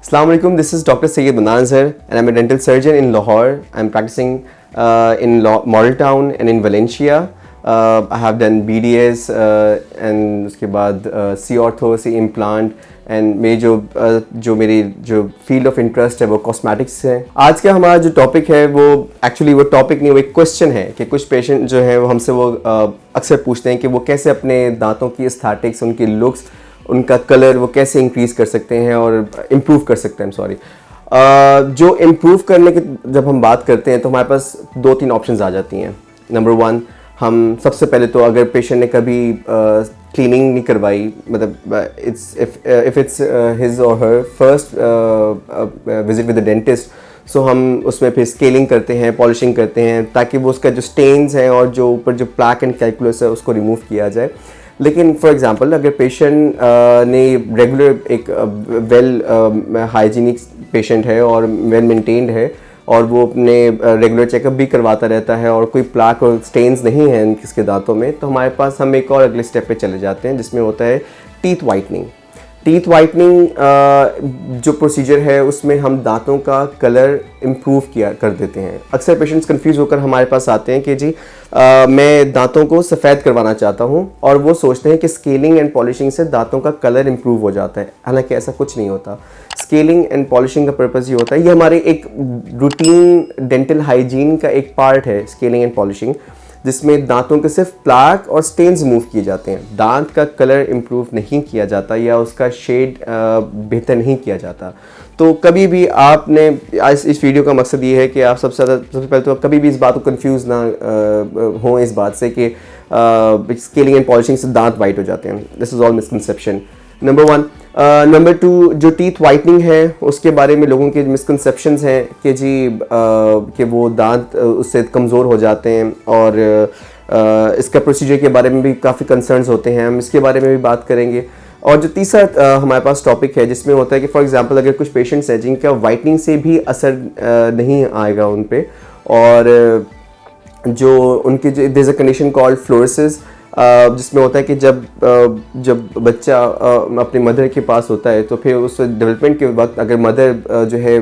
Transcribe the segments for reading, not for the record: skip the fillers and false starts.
Assalamu alaikum. This is Dr. Mannan Azhar, and I'm a dental surgeon in Lahore. I'm practicing in Model Town and in Valencia. I have done BDS and उसके बाद C ortho, C implant and मेरी जो field of interest है वो cosmetics है। आज का हमारा जो टॉपिक है वो एक्चुअली वो टॉपिक नहीं, वो एक क्वेश्चन है कि कुछ पेशेंट जो है वो हमसे वो अक्सर पूछते हैं कि वो कैसे अपने दांतों की एस्थेटिक्स, उनकी लुक्स, उनका कलर वो कैसे इंक्रीज़ कर सकते हैं और इम्प्रूव कर सकते हैं। जो इम्प्रूव करने की जब हम बात करते हैं तो हमारे पास 2-3 ऑप्शंस आ जाती हैं। नंबर 1, हम सबसे पहले तो अगर पेशेंट ने कभी क्लीनिंग नहीं करवाई, मतलब if it's his or her first visit with the dentist, so हम उसमें फिर स्केलिंग करते हैं, पॉलिशिंग करते हैं ताकि वो उसका जो स्टेन्स हैं और जो ऊपर जो प्लैक एंड कैल्कुलस है उसको रिमूव किया जाए। लेकिन फॉर एग्जांपल अगर पेशेंट ने रेगुलर एक वेल हाइजीनिक पेशेंट है और वेल मेंटेन्ड है और वो अपने रेगुलर चेकअप भी करवाता रहता है और कोई प्लाक और स्टेन्स नहीं है इसके दांतों में, तो हमारे पास हम एक और अगले स्टेप पे चले जाते हैं जिसमें होता है टीथ वाइटनिंग। टीथ वाइटनिंग जो प्रोसीजर है उसमें हम दांतों का कलर इम्प्रूव कर देते हैं। अक्सर पेशेंट्स कंफ्यूज होकर हमारे पास आते हैं कि जी मैं दांतों को सफ़ेद करवाना चाहता हूं, और वो सोचते हैं कि स्केलिंग एंड पॉलिशिंग से दांतों का कलर इम्प्रूव हो जाता है। हालांकि ऐसा कुछ नहीं होता। स्केलिंग एंड पॉलिशिंग का पर्पज़ ये होता है, ये हमारे एक रूटीन डेंटल हाइजीन का एक पार्ट है स्केलिंग एंड पॉलिशिंग, जिसमें दांतों के सिर्फ प्लाक और स्टेन्स रिमूव किए जाते हैं। दांत का कलर इम्प्रूव नहीं किया जाता या उसका शेड बेहतर नहीं किया जाता। तो कभी भी आपने इस वीडियो का मकसद ये है कि आप सबसे पहले तो कभी भी इस बात को कंफ्यूज ना हो इस बात से कि स्केलिंग एंड पॉलिशिंग से दांत वाइट हो जाते हैं। This is all misconception. Number 1। Number 2, जो टीथ वाइटनिंग है उसके बारे में लोगों के मिसकंसेप्शंस हैं कि जी कि वो दांत उससे कमज़ोर हो जाते हैं, और इसका प्रोसीजर के बारे में भी काफ़ी कंसर्न्स होते हैं। हम इसके बारे में भी बात करेंगे। और जो तीसरा हमारे पास टॉपिक है जिसमें होता है कि फॉर एग्जांपल अगर कुछ पेशेंट्स हैं जिनका वाइटनिंग से भी असर नहीं आएगा उन पे, और जो उनकी जो there is a condition called fluorosis, जिसमें होता है कि जब बच्चा अपनी मदर के पास होता है तो फिर उस डेवलपमेंट के वक्त अगर मदर जो है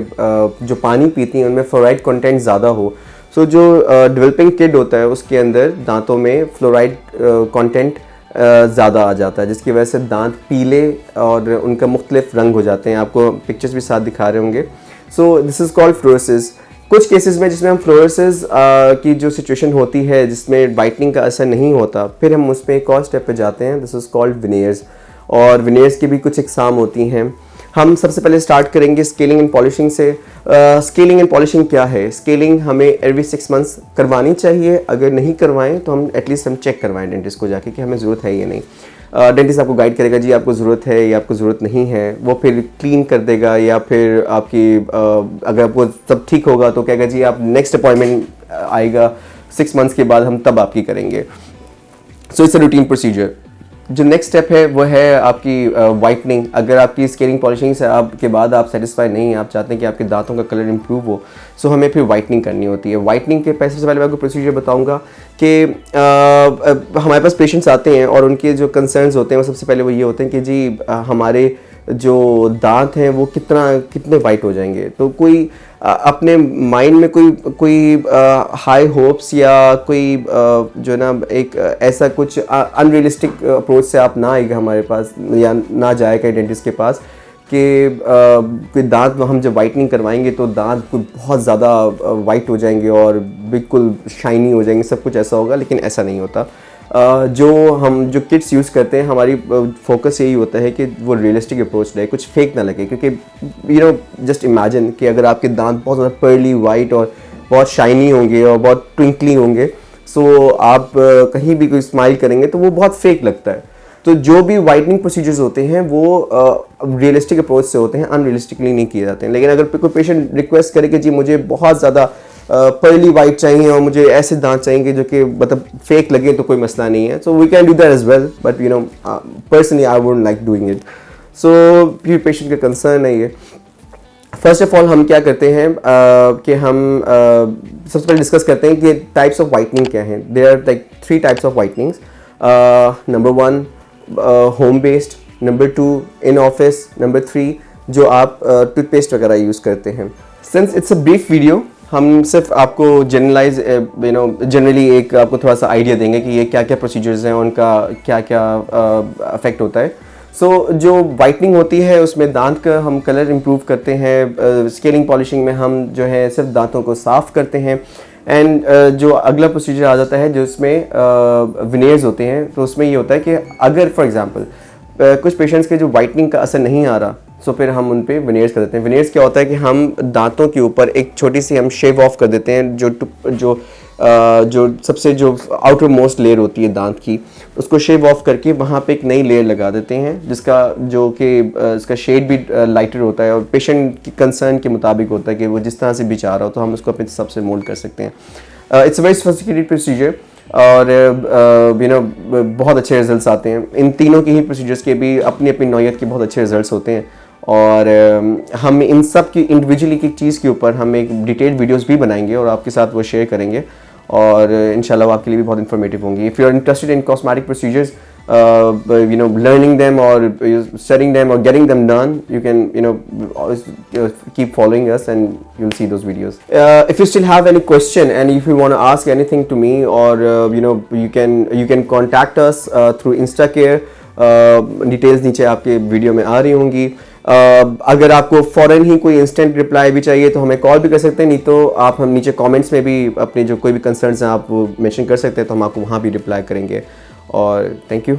जो पानी पीती हैं उनमें फ्लोराइड कंटेंट ज़्यादा हो, सो जो डेवलपिंग किड होता है उसके अंदर दांतों में फ्लोराइड कंटेंट ज़्यादा आ जाता है, जिसकी वजह से दांत पीले और उनका मुख्तलिफ रंग हो जाते हैं। आपको पिक्चर्स भी साथ दिखा रहे होंगे। So this is called fluorosis. कुछ केसेस में जिसमें हम फ्लोरोसिस की जो सिचुएशन होती है जिसमें वाइटनिंग का असर नहीं होता, फिर हम उसमें एक और स्टेप पे जाते हैं। दिस इज़ कॉल्ड विनियर्स, और विनियर्स की भी कुछ इकसाम होती हैं। हम सबसे पहले स्टार्ट करेंगे स्केलिंग एंड पॉलिशिंग से। स्केलिंग एंड पॉलिशिंग क्या है? स्केलिंग हमें एवरी 6 मंथ्स करवानी चाहिए। अगर नहीं करवाएं तो हम एटलीस्ट हम चेक करवाएं डेंटिस्ट को जाके कि हमें ज़रूरत है या नहीं। डेंटिस्ट आपको गाइड करेगा जी आपको ज़रूरत है या आपको ज़रूरत नहीं है। वो फिर क्लीन कर देगा, या फिर आपकी अगर आपको सब ठीक होगा तो कहेगा जी आप नेक्स्ट अपॉइंटमेंट आएगा 6 मंथ्स के बाद, हम तब आपकी करेंगे। So it's a routine procedure. जो नेक्स्ट स्टेप है वो है आपकी वाइटनिंग। अगर आपकी स्केलिंग पॉलिशिंग से आपके बाद आप सेटिस्फाई नहीं हैं, आप चाहते हैं कि आपके दांतों का कलर इंप्रूव हो, सो हमें फिर वाइटनिंग करनी होती है। वाइटनिंग के सबसे पहले मैं आपको प्रोसीजर बताऊंगा कि हमारे पास पेशेंट्स आते हैं और उनके जो कंसर्न्स होते हैं वो सबसे पहले वो ये होते हैं कि जी हमारे जो दांत हैं वो कितने वाइट हो जाएंगे। तो कोई अपने माइंड में कोई हाई होप्स या कोई जो ना एक ऐसा कुछ अनरियलिस्टिक अप्रोच से आप ना आएगा हमारे पास या ना जाएगा डेंटिस्ट के पास कि कोई दांत हम जब वाइटनिंग करवाएंगे तो दांत कोई बहुत ज़्यादा वाइट हो जाएंगे और बिल्कुल शाइनी हो जाएंगे, सब कुछ ऐसा होगा। लेकिन ऐसा नहीं होता। जो किट्स यूज़ करते हैं हमारी फोकस यही होता है कि वो रियलिस्टिक अप्रोच रहे, कुछ फेक ना लगे। क्योंकि जस्ट इमेजिन कि अगर आपके दांत बहुत ज़्यादा पर्ली वाइट और बहुत शाइनी होंगे और बहुत ट्विंकली होंगे, सो आप कहीं भी कोई स्माइल करेंगे तो वो बहुत फेक लगता है। तो जो भी वाइटनिंग प्रोसीजर्स होते हैं वो रियलिस्टिक अप्रोच से होते हैं, अनरियलिस्टिकली नहीं किए जाते हैं। लेकिन अगर कोई पेशेंट रिक्वेस्ट करे कि जी मुझे बहुत ज़्यादा पर्ली वाइट चाहिए और मुझे ऐसे दांत चाहिए जो कि मतलब फेक लगे, तो कोई मसला नहीं है। So we can do that as well, but personally I wouldn't like doing it. So ये पेशेंट का कंसर्न है ये। फर्स्ट ऑफ ऑल हम क्या करते हैं कि हम सबसे पहले डिस्कस करते हैं कि टाइप्स ऑफ वाइटनिंग क्या हैं। There are like 3 types of whitenings. Number 1 home based, number 2 in office, number 3 जो आप टूथपेस्ट वगैरह यूज़ करते हैं। Since it's a brief video, हम सिर्फ आपको जनरली एक आपको थोड़ा सा आइडिया देंगे कि ये क्या क्या प्रोसीजर्स हैं, उनका क्या क्या अफेक्ट होता है। जो वाइटनिंग होती है उसमें दांत का हम कलर इम्प्रूव करते हैं। स्केलिंग पॉलिशिंग में हम जो है सिर्फ दांतों को साफ़ करते हैं। एंड जो अगला प्रोसीजर आ जाता है जो इसमें विनेयर्स होते हैं, तो उसमें ये होता है कि अगर फॉर एग्जांपल कुछ पेशेंट्स के जो वाइटनिंग का असर नहीं आ रहा, सो फिर हम उन पे विनेयर्स कर देते हैं। विनेयर्स क्या होता है कि हम दांतों के ऊपर एक छोटी सी हम शेव ऑफ कर देते हैं, जो सबसे जो आउटर मोस्ट लेयर होती है दांत की, उसको शेव ऑफ करके वहाँ पे एक नई लेयर लगा देते हैं, जिसका जो कि इसका शेड भी लाइटर होता है और पेशेंट की कंसर्न के मुताबिक होता है कि वो जिस तरह से भी चाह रहा हो, तो हम उसको अपने हिसाब से मोल्ड कर सकते हैं। It's a very sophisticated procedure और बहुत अच्छे रिजल्ट्स आते हैं। इन तीनों की ही प्रोसीजर्स के भी अपनी अपनी नौयत के बहुत अच्छे रिजल्ट्स होते हैं और हम इन सब की इंडिविजुअली की चीज़ के ऊपर हम एक डिटेल्ड वीडियोस भी बनाएंगे और आपके साथ वो शेयर करेंगे और इंशाल्लाह आपके लिए भी बहुत इन्फॉर्मेटिव होंगी। If you are interested in cosmetic procedures, learning them or studying them or getting them done, you can always keep following us and you'll see those videos. If you still have any question and if you want to ask anything to me, or you can contact us through InstaCare. Details नीचे आपके video में आ रही होंगी। अगर आपको फ़ौरन ही कोई instant reply भी चाहिए तो हमें कॉल भी कर सकते हैं, नहीं तो आप हम नीचे कमेंट्स में भी अपने जो कोई भी कंसर्न्स हैं आप वो मेंशन कर सकते हैं, तो हम आपको वहाँ भी रिप्लाई करेंगे। और थैंक यू।